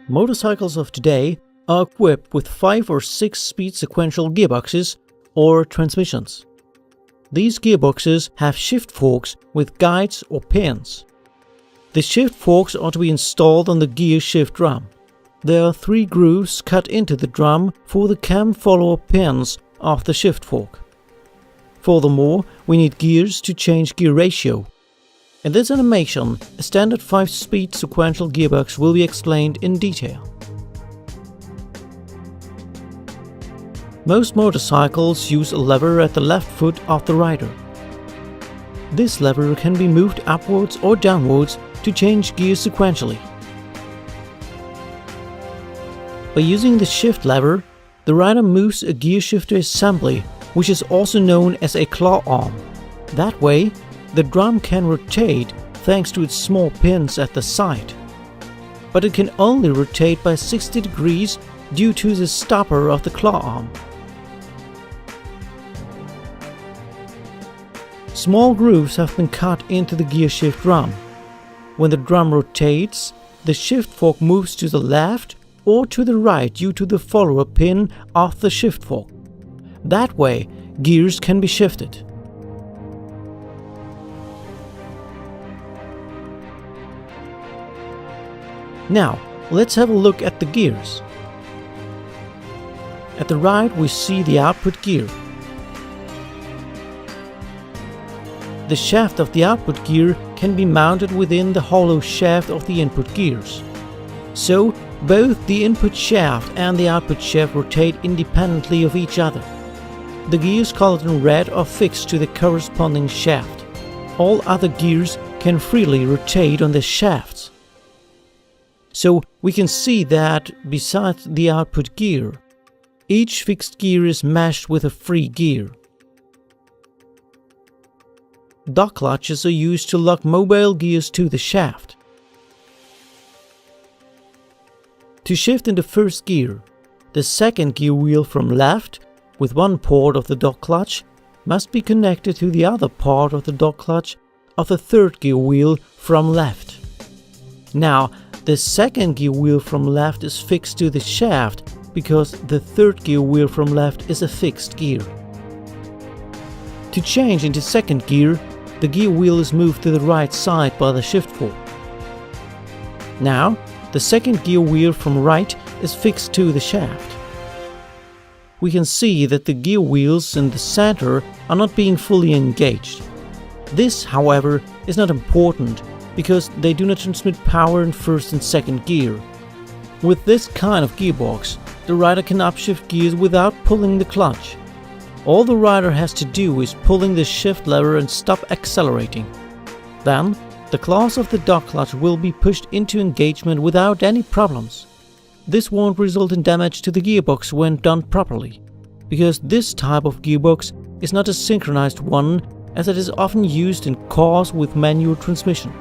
Motorcycles of today are equipped with 5 or 6 speed sequential gearboxes or transmissions. These gearboxes have shift forks with guides or pins. The shift forks are to be installed on the gear shift drum. There are 3 grooves cut into the drum for the cam follower pins of the shift fork. Furthermore, we need gears to change gear ratio. In this animation, a standard 5-speed sequential gearbox will be explained in detail. Most motorcycles use a lever at the left foot of the rider. This lever can be moved upwards or downwards to change gears sequentially. By using the shift lever, the rider moves a gear shifter assembly, which is also known as a claw arm. That way, the drum can rotate thanks to its small pins at the side. But it can only rotate by 60 degrees due to the stopper of the claw arm. Small grooves have been cut into the gear shift drum. When the drum rotates, the shift fork moves to the left or to the right due to the follower pin of the shift fork. That way, gears can be shifted. Now, let's have a look at the gears. At the right, we see the output gear. The shaft of the output gear can be mounted within the hollow shaft of the input gears. So, both the input shaft and the output shaft rotate independently of each other. The gears colored in red are fixed to the corresponding shaft. All other gears can freely rotate on the shafts. So we can see that, besides the output gear, each fixed gear is meshed with a free gear. Dog clutches are used to lock mobile gears to the shaft. To shift into first gear, the second gear wheel from left, with one port of the dog clutch, must be connected to the other part of the dog clutch of the third gear wheel from left. Now, the second gear wheel from left is fixed to the shaft because the third gear wheel from left is a fixed gear. To change into second gear, the gear wheel is moved to the right side by the shift fork. Now, the second gear wheel from right is fixed to the shaft. We can see that the gear wheels in the center are not being fully engaged. This, however, is not important because they do not transmit power in first and second gear. With this kind of gearbox, the rider can upshift gears without pulling the clutch. All the rider has to do is pulling the shift lever and stop accelerating. Then, the claws of the dog clutch will be pushed into engagement without any problems. This won't result in damage to the gearbox when done properly, because this type of gearbox is not a synchronized one as it is often used in cars with manual transmission.